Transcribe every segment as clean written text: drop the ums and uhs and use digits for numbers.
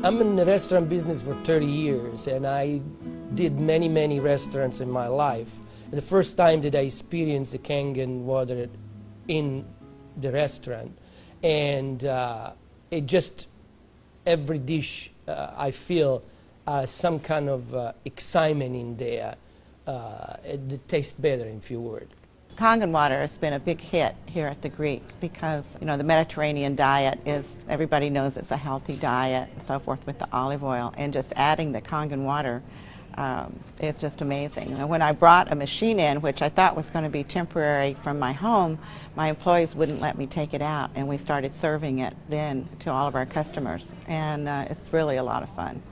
I'm in the restaurant business for 30 years, and I did many restaurants in my life. The first time that I experienced the Kangen water in the restaurant, and it just, every dish I feel some kind of excitement in there. It tastes better, in few words. Kangen water has been a big hit here at the Greek because, you know, the Mediterranean diet is, everybody knows it's a healthy diet and so forth with the olive oil, and just adding the Kangen water is just amazing. And when I brought a machine in, which I thought was going to be temporary from my home, my employees wouldn't let me take it out, and we started serving it then to all of our customers, and it's really a lot of fun.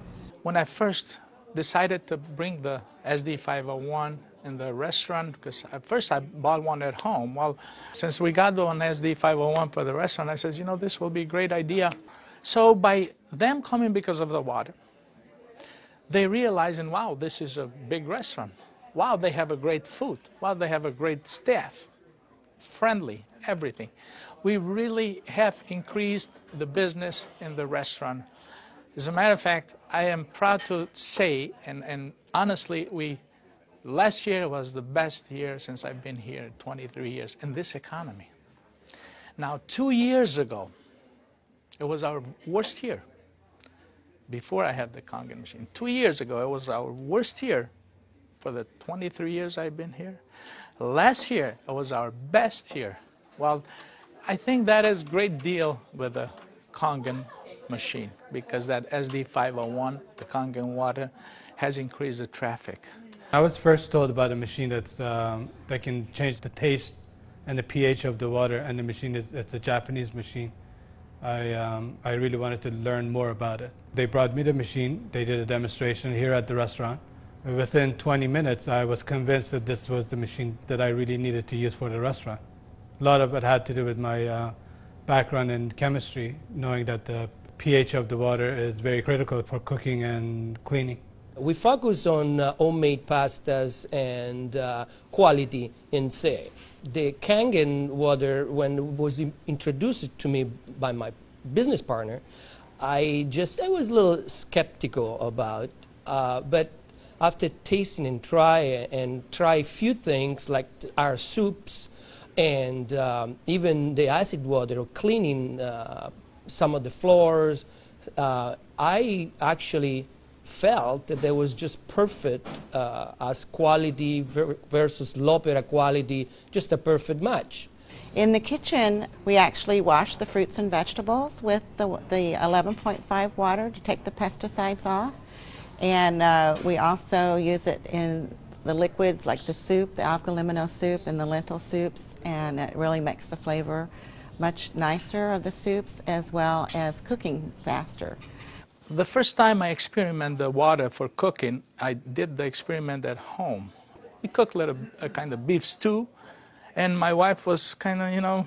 When I first decided to bring the SD501 in the restaurant, because at first I bought one at home. Well, since we got one SD501 for the restaurant, I said, you know, this will be a great idea. So by them coming because of the water, they realizing, wow, this is a big restaurant. Wow, they have a great food. Wow, they have a great staff. Friendly, everything. We really have increased the business in the restaurant. As a matter of fact, I am proud to say, and honestly, last year was the best year since I've been here, 23 years, in this economy. Now, 2 years ago, it was our worst year, before I had the Kangen machine. 2 years ago, it was our worst year for the 23 years I've been here. Last year, it was our best year. Well, I think that is a great deal with the Kangen machine, because that SD501, the Kangen water, has increased the traffic. I was first told about a machine that can change the taste and the pH of the water, and the machine it's a Japanese machine. I really wanted to learn more about it. They brought me the machine, they did a demonstration here at the restaurant. Within 20 minutes, I was convinced that this was the machine that I really needed to use for the restaurant. A lot of it had to do with my background in chemistry, knowing that the pH of the water is very critical for cooking and cleaning. We focus on homemade pastas and quality in say. The Kangen water, when it was introduced to me by my business partner, I was a little skeptical about, but after tasting and try a few things like our soups and even the acid water or cleaning some of the floors, I actually felt that there was just perfect as quality versus low-opera quality, just a perfect match. In the kitchen, we actually wash the fruits and vegetables with the 11.5 water to take the pesticides off. And we also use it in the liquids like the soup, the algalimino soup and the lentil soups, and it really makes the flavor much nicer of the soups, as well as cooking faster. The first time I experimented the water for cooking, I did the experiment at home. We cooked a kind of beef stew, and my wife was kind of, you know,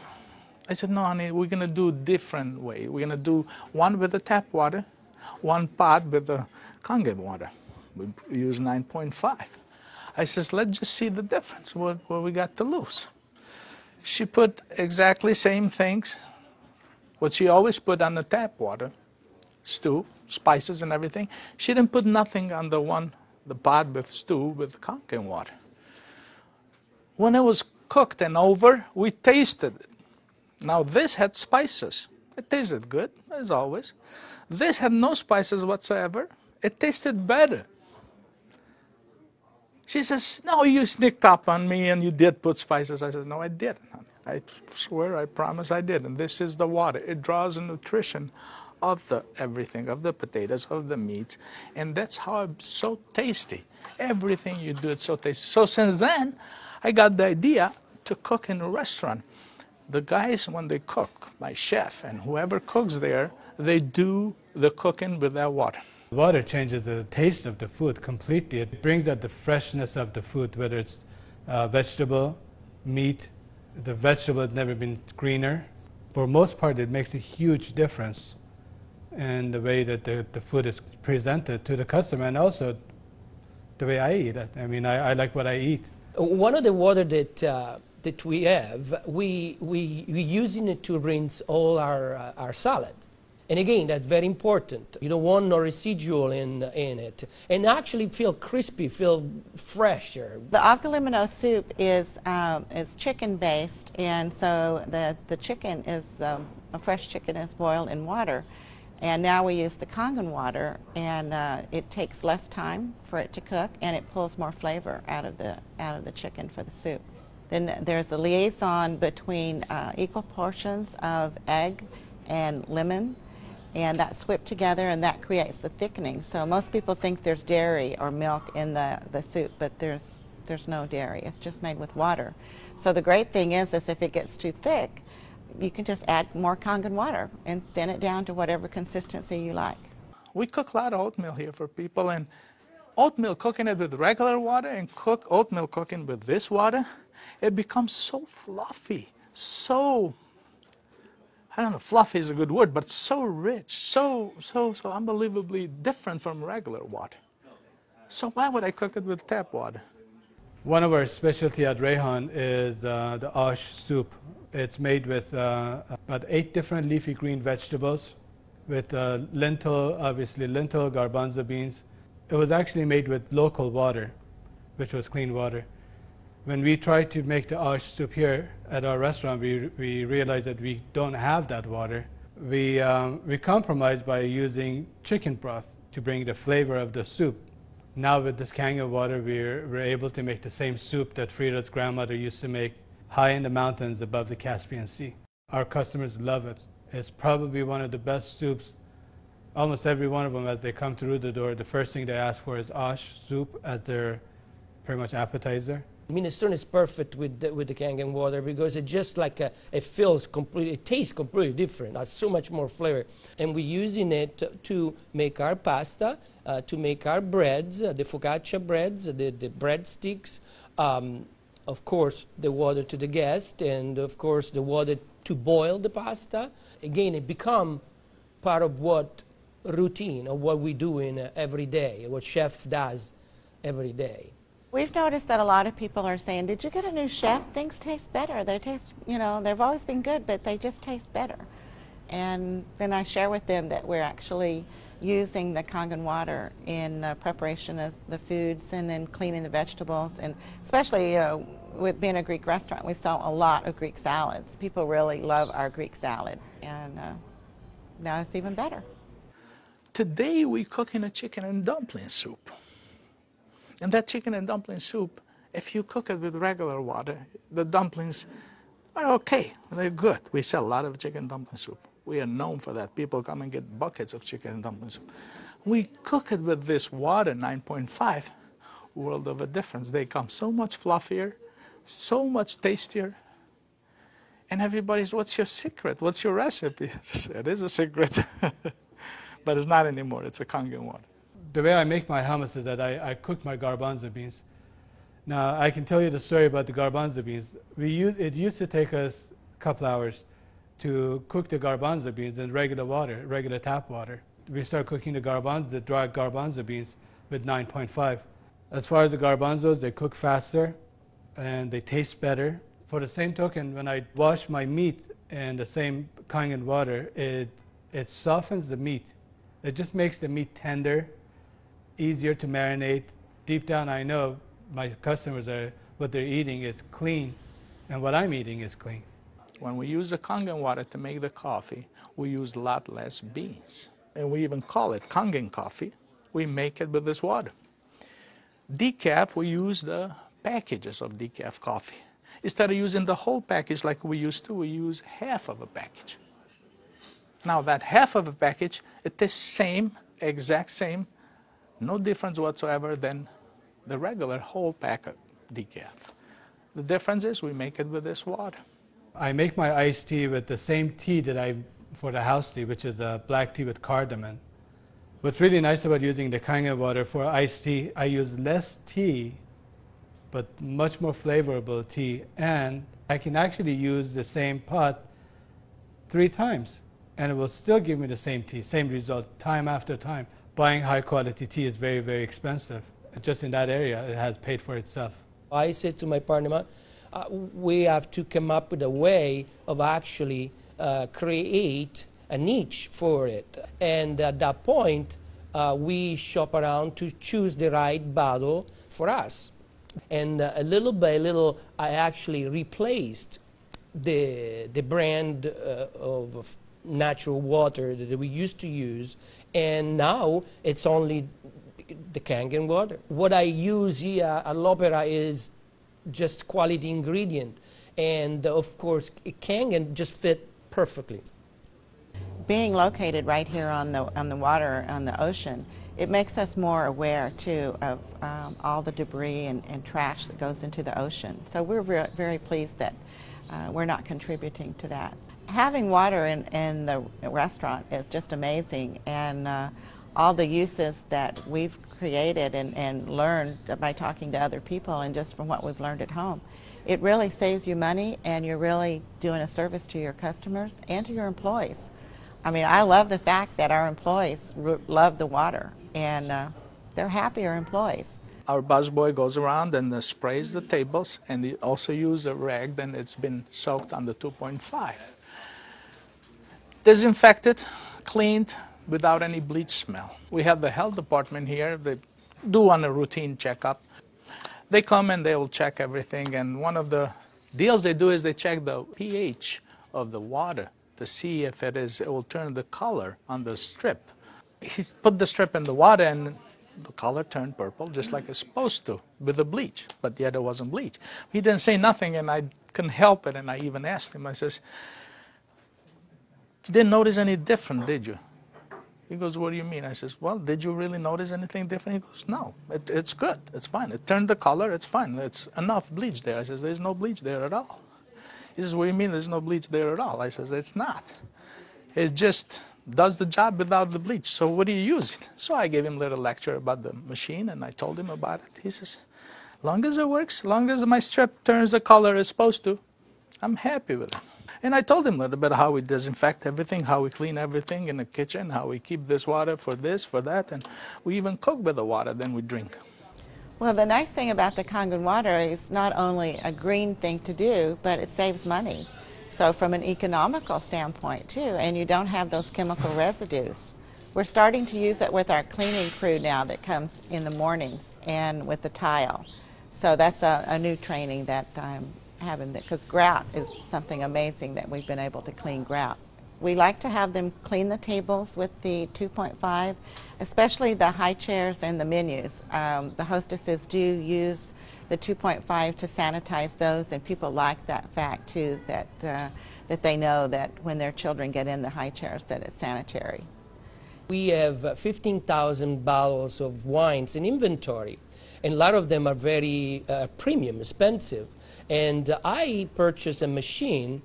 I said, no, honey, we're going to do a different way. We're going to do one with the tap water, one pot with the Kangen water. We use 9.5. I says, let's just see the difference, what we got to lose. She put exactly same things, what she always put on the tap water, stew, spices and everything. She didn't put nothing on the pot with stew with Kangen water. When it was cooked and over, we tasted it. Now this had spices. It tasted good, as always. This had no spices whatsoever. It tasted better. She says, no, you sneaked up on me and you did put spices. I said, no, I didn't. I swear, I promise I did. And this is the water. It draws the nutrition of the everything, of the potatoes, of the meats. And that's how it's so tasty. Everything you do, it's so tasty. So since then, I got the idea to cook in a restaurant. The guys, when they cook, my chef and whoever cooks there, they do the cooking with that water. Water changes the taste of the food completely. It brings out the freshness of the food, whether it's vegetable, meat. The vegetable has never been greener. For most part, it makes a huge difference in the way that the food is presented to the customer, and also the way I eat it. I mean, I like what I eat. One of the water that we have, we using it to rinse all our salad. And again, that's very important. You don't want no residual in it. And actually feel crispy, feel fresher. The avgalimino soup is chicken-based, and so the chicken is, a fresh chicken is boiled in water. And now we use the Kangen water, and it takes less time for it to cook, and it pulls more flavor out of the chicken for the soup. Then there's a liaison between equal portions of egg and lemon, and that's whipped together, and that creates the thickening. So most people think there's dairy or milk in the soup, but there's no dairy. It's just made with water. So the great thing is if it gets too thick, you can just add more Kangen water and thin it down to whatever consistency you like. We cook a lot of oatmeal here for people, and oatmeal, cooking it with regular water and oatmeal cooking with this water, it becomes so fluffy, so, I don't know, fluffy is a good word, but so rich, so unbelievably different from regular water. So why would I cook it with tap water? One of our specialty at Rehan is the ash soup. It's made with about 8 different leafy green vegetables, with lentil, garbanzo beans. It was actually made with local water, which was clean water. When we tried to make the ash soup here at our restaurant, we realized that we don't have that water. We compromised by using chicken broth to bring the flavor of the soup. Now with this Kangen water, we're able to make the same soup that Frida's grandmother used to make high in the mountains above the Caspian Sea. Our customers love it. It's probably one of the best soups. Almost every one of them, as they come through the door, the first thing they ask for is ash soup as their pretty much appetizer. Minestrone is perfect with the Kangen water because it just like it feels completely, it tastes completely different. It has so much more flavor. And we're using it to make our pasta, to make our breads, the focaccia breads, the breadsticks, of course the water to the guest, and of course the water to boil the pasta. Again, it become part of what routine of what we do in every day, what chef does every day. We've noticed that a lot of people are saying, did you get a new chef? Things taste better. They taste, they've always been good, but they just taste better. And then I share with them that we're actually using the Kangen water in preparation of the foods and in cleaning the vegetables. And especially, with being a Greek restaurant, we sell a lot of Greek salads. People really love our Greek salad, and now it's even better. Today we're cooking a chicken and dumpling soup. And that chicken and dumpling soup, if you cook it with regular water, the dumplings are okay. They're good. We sell a lot of chicken and dumpling soup. We are known for that. People come and get buckets of chicken and dumpling soup. We cook it with this water, 9.5, world of a difference. They come so much fluffier, so much tastier. And everybody's, what's your secret? What's your recipe? It is a secret. But it's not anymore. It's a Kangen water. The way I make my hummus is that I cook my garbanzo beans. Now, I can tell you the story about the garbanzo beans. It used to take us a couple hours to cook the garbanzo beans in regular water, regular tap water. We start cooking the dry garbanzo beans with 9.5. As far as the garbanzos, they cook faster and they taste better. For the same token, when I wash my meat in the same Kangen water, it softens the meat. It just makes the meat tender, easier to marinate. Deep down, I know my customers what they're eating is clean, and what I'm eating is clean. When we use the Kangen water to make the coffee, we use a lot less beans. And we even call it Kangen coffee. We make it with this water. Decaf, we use the packages of decaf coffee. Instead of using the whole package like we used to, we use half of a package. Now that half of a package, it is same, exact same, no difference whatsoever than the regular whole pack of decaf. The difference is we make it with this water. I make my iced tea with the same tea that for the house tea, which is a black tea with cardamom. What's really nice about using the Kangen water for iced tea, I use less tea, but much more flavorful tea, and I can actually use the same pot 3 times, and it will still give me the same tea, same result, time after time. Buying high quality tea is very, very expensive. Just in that area, it has paid for itself. I said to my partner, we have to come up with a way of actually create a niche for it. And at that point, we shop around to choose the right bottle for us. And little by little, I actually replaced the brand of natural water that we used to use, and now it's only the Kangen water. What I use here at L'Opera is just quality ingredient, and of course Kangen just fit perfectly. Being located right here on the water, on the ocean, it makes us more aware too of all the debris and trash that goes into the ocean. So we're very pleased that we're not contributing to that. Having water in the restaurant is just amazing, and all the uses that we've created and learned by talking to other people and just from what we've learned at home, it really saves you money, and you're really doing a service to your customers and to your employees. I mean, I love the fact that our employees love the water, and they're happier employees. Our busboy goes around and sprays the tables, and he also uses a rag then it's been soaked under 2.5. Disinfected, cleaned, without any bleach smell. We have the health department here. They do on a routine checkup. They come and they will check everything, and one of the deals they do is they check the pH of the water to see if it will turn the color on the strip. He put the strip in the water and the color turned purple just like it's supposed to with the bleach, but yet it wasn't bleach. He didn't say nothing, and I couldn't help it, and I even asked him, I says, "You didn't notice any different, did you?" He goes, "What do you mean?" I says, "Well, did you really notice anything different?" He goes, "No, it's good, it's fine. It turned the color, it's fine. It's enough bleach there." I says, "There's no bleach there at all." He says, "What do you mean there's no bleach there at all?" I says, "It's not. It just does the job without the bleach. So what do you use it?" So I gave him a little lecture about the machine, and I told him about it. He says, "Long as it works, long as my strip turns the color it's supposed to, I'm happy with it." And I told him a little bit how we disinfect everything, how we clean everything in the kitchen, how we keep this water for this, for that, and we even cook with the water, then we drink. Well, the nice thing about the Kangen water is not only a green thing to do, but it saves money. So from an economical standpoint too, and you don't have those chemical residues. We're starting to use it with our cleaning crew now that comes in the mornings and with the tile. So that's a new training that I'm having, because grout is something amazing that we've been able to clean grout. We like to have them clean the tables with the 2.5, especially the high chairs and the menus. The hostesses do use the 2.5 to sanitize those, and people like that fact too, that they know that when their children get in the high chairs that it's sanitary. We have 15,000 bottles of wines in inventory, and a lot of them are very premium, expensive. And I purchased a machine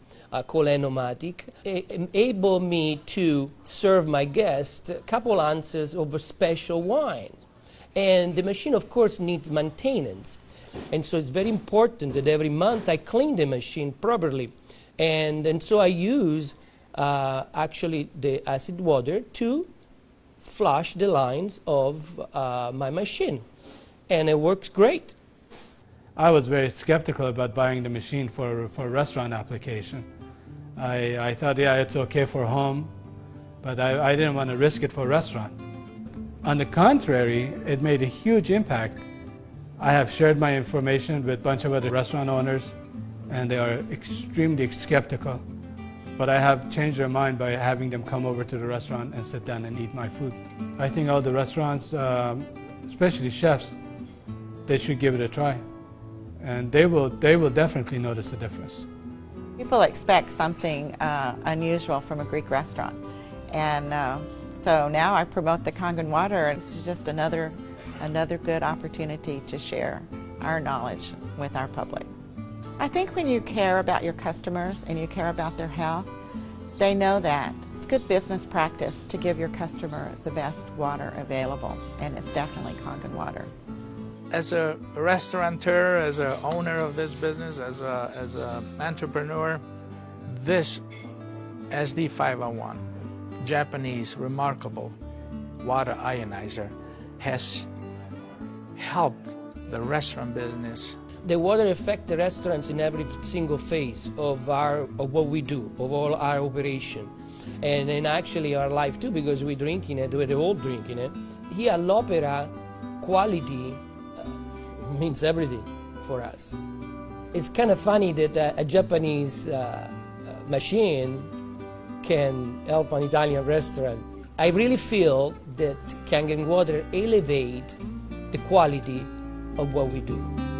called Enomatic, able me to serve my guests a couple ounces of a special wine. And the machine, of course, needs maintenance. And so it's very important that every month I clean the machine properly. And so I use actually the acid water to flush the lines of my machine. And it works great. I was very skeptical about buying the machine for restaurant application. I thought, yeah, it's okay for home, but I didn't want to risk it for restaurant. On the contrary, it made a huge impact. I have shared my information with a bunch of other restaurant owners, and they are extremely skeptical. But I have changed their mind by having them come over to the restaurant and sit down and eat my food. I think all the restaurants, especially chefs, they should give it a try. And they will definitely notice the difference. People expect something unusual from a Greek restaurant. And so now I promote the Kangen water, and it's just another good opportunity to share our knowledge with our public. I think when you care about your customers and you care about their health, they know that. It's good business practice to give your customer the best water available, and it's definitely Kangen water. As a restaurateur, as an owner of this business, as an entrepreneur, this SD501, Japanese remarkable water ionizer, has helped the restaurant business. The water affects the restaurants in every single phase of what we do, of all our operation. and in actually our life too, because we're drinking it, we're all drinking it. Here all'opera, quality means everything for us. It's kind of funny that a Japanese machine can help an Italian restaurant. I really feel that Kangen water elevate the quality of what we do.